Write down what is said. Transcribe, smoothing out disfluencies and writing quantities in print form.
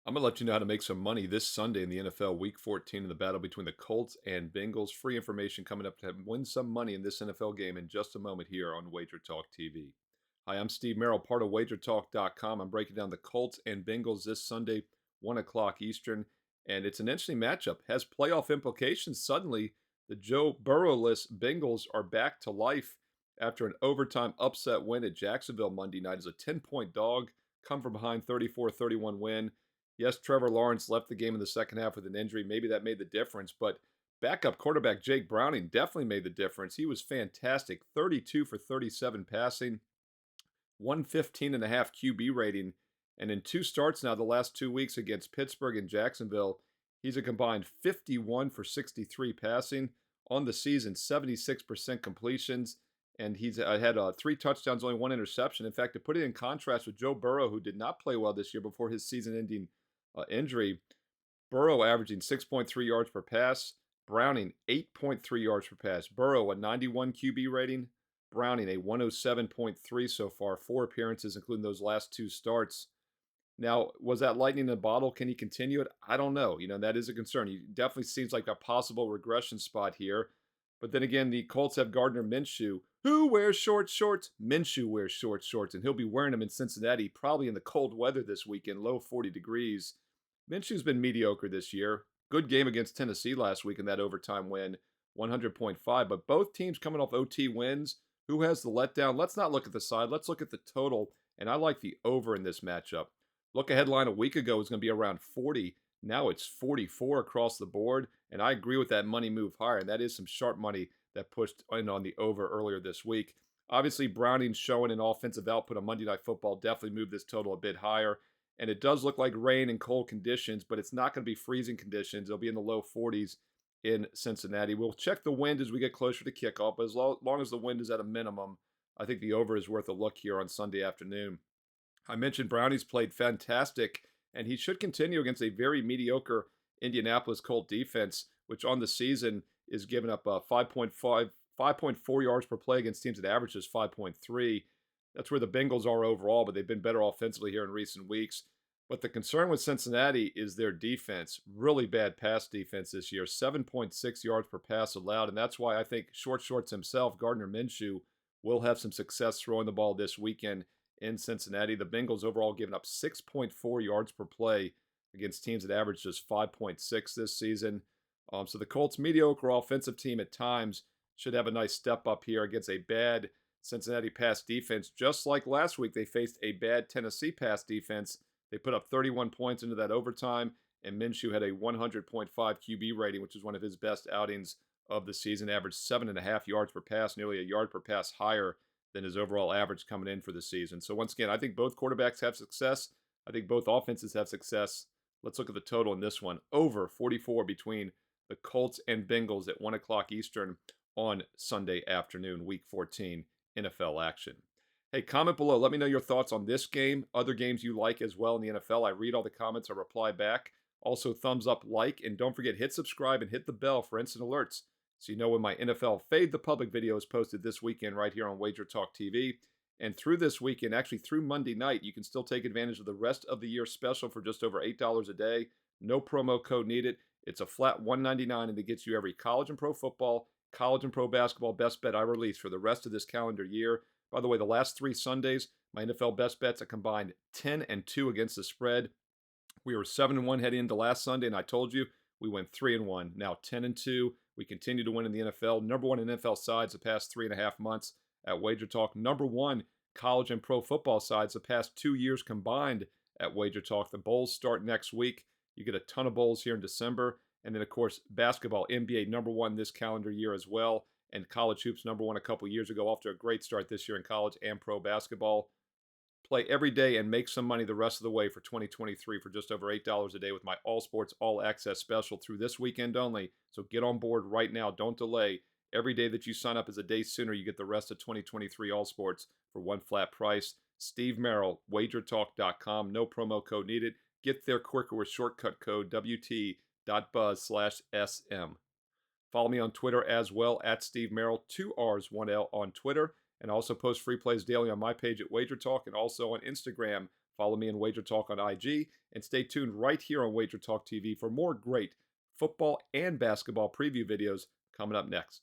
I'm going to let you know how to make some money this Sunday in the NFL Week 14 in the battle between the Colts and Bengals. Free information coming up to win some money in this NFL game in just a moment here on Wager Talk TV. Hi, I'm Steve Merrill, part of WagerTalk.com. I'm breaking down the Colts and Bengals this Sunday, 1 o'clock Eastern. And it's an interesting matchup. Has playoff implications. Suddenly, the Joe Burrow-less Bengals are back to life after an overtime upset win at Jacksonville Monday night as a 10-point dog, come from behind 34-31 win. Yes, Trevor Lawrence left the game in the second half with an injury. Maybe that made the difference, but backup quarterback Jake Browning definitely made the difference. He was fantastic, 32 for 37 passing, 115.5 QB rating, and in two starts now the last 2 weeks against Pittsburgh and Jacksonville, he's a combined 51 for 63 passing on the season, 76% completions, and he's had three touchdowns, only one interception. In fact, to put it in contrast with Joe Burrow, who did not play well this year before his season-ending injury, Burrow averaging 6.3 yards per pass, Browning 8.3 yards per pass. Burrow a 91 QB rating, Browning a 107.3 so far, four appearances, including those last two starts. Now, was that lightning in a bottle? Can he continue it? I don't know. That is a concern. He definitely seems like a possible regression spot here. But then again, the Colts have Gardner Minshew. Who wears short shorts? Minshew wears short shorts, and he'll be wearing them in Cincinnati, probably in the cold weather this weekend, low 40 degrees. Minshew's been mediocre this year. Good game against Tennessee last week in that overtime win, 100.5. But both teams coming off OT wins. Who has the letdown? Let's not look at the side. Let's look at the total. And I like the over in this matchup. Look ahead line a week ago was going to be around 40. Now it's 44 across the board. And I agree with that money move higher. And that is some sharp money that pushed in on the over earlier this week. Obviously, Browning's showing an offensive output on Monday Night Football definitely moved this total a bit higher. And it does look like rain and cold conditions, but it's not going to be freezing conditions. It'll be in the low 40s in Cincinnati. We'll check the wind as we get closer to kickoff, but as long as the wind is at a minimum, I think the over is worth a look here on Sunday afternoon. I mentioned Brownie's played fantastic, and he should continue against a very mediocre Indianapolis Colt defense, which on the season is giving up 5.4 yards per play against teams that averages 5.3. That's where the Bengals are overall, but they've been better offensively here in recent weeks. But the concern with Cincinnati is their defense. Really bad pass defense this year, 7.6 yards per pass allowed. And that's why I think short shorts himself, Gardner Minshew, will have some success throwing the ball this weekend in Cincinnati. The Bengals overall giving up 6.4 yards per play against teams that average just 5.6 this season. So the Colts' mediocre offensive team at times should have a nice step up here against a bad Cincinnati pass defense. Just like last week, they faced a bad Tennessee pass defense. They put up 31 points into that overtime, and Minshew had a 100.5 QB rating, which is one of his best outings of the season. Averaged 7.5 yards per pass, nearly a yard per pass higher than his overall average coming in for the season. So once again, I think both quarterbacks have success. I think both offenses have success. Let's look at the total in this one. Over 44 between the Colts and Bengals at 1 o'clock Eastern on Sunday afternoon, Week 14 NFL action. Hey, comment below. Let me know your thoughts on this game, other games you like as well in the NFL. I read all the comments. I reply back. Also, thumbs up, like, and don't forget, hit subscribe and hit the bell for instant alerts so you know when my NFL Fade the Public video is posted this weekend right here on Wager Talk TV. And through this weekend, actually through Monday night, you can still take advantage of the rest of the year special for just over $8 a day. No promo code needed. It's a flat $1.99, and it gets you every college and pro football, college and pro basketball best bet I release for the rest of this calendar year. By the way, the last 3 Sundays, my NFL best bets are combined 10-2 against the spread. We were 7-1 heading into last Sunday, and I told you we went 3-1. Now 10-2. We continue to win in the NFL. Number one in NFL sides the past 3.5 months at Wager Talk. Number one college and pro football sides the past 2 years combined at Wager Talk. The bowls start next week. You get a ton of bowls here in December. And then, of course, basketball, NBA number one this calendar year as well. And college hoops number one a couple years ago. Off to a great start this year in college and pro basketball. Play every day and make some money the rest of the way for 2023 for just over $8 a day with my All Sports All Access special through this weekend only. So get on board right now. Don't delay. Every day that you sign up is a day sooner. You get the rest of 2023 All Sports for one flat price. Steve Merrill, WagerTalk.com. No promo code needed. Get there quicker with shortcut code WT.buzz/SM. Follow me on Twitter as well at Steve Merrill, 2 R's, 1 L on Twitter. And I also post free plays daily on my page at Wager Talk and also on Instagram. Follow me on WagerTalk on IG, and stay tuned right here on WagerTalk TV for more great football and basketball preview videos coming up next.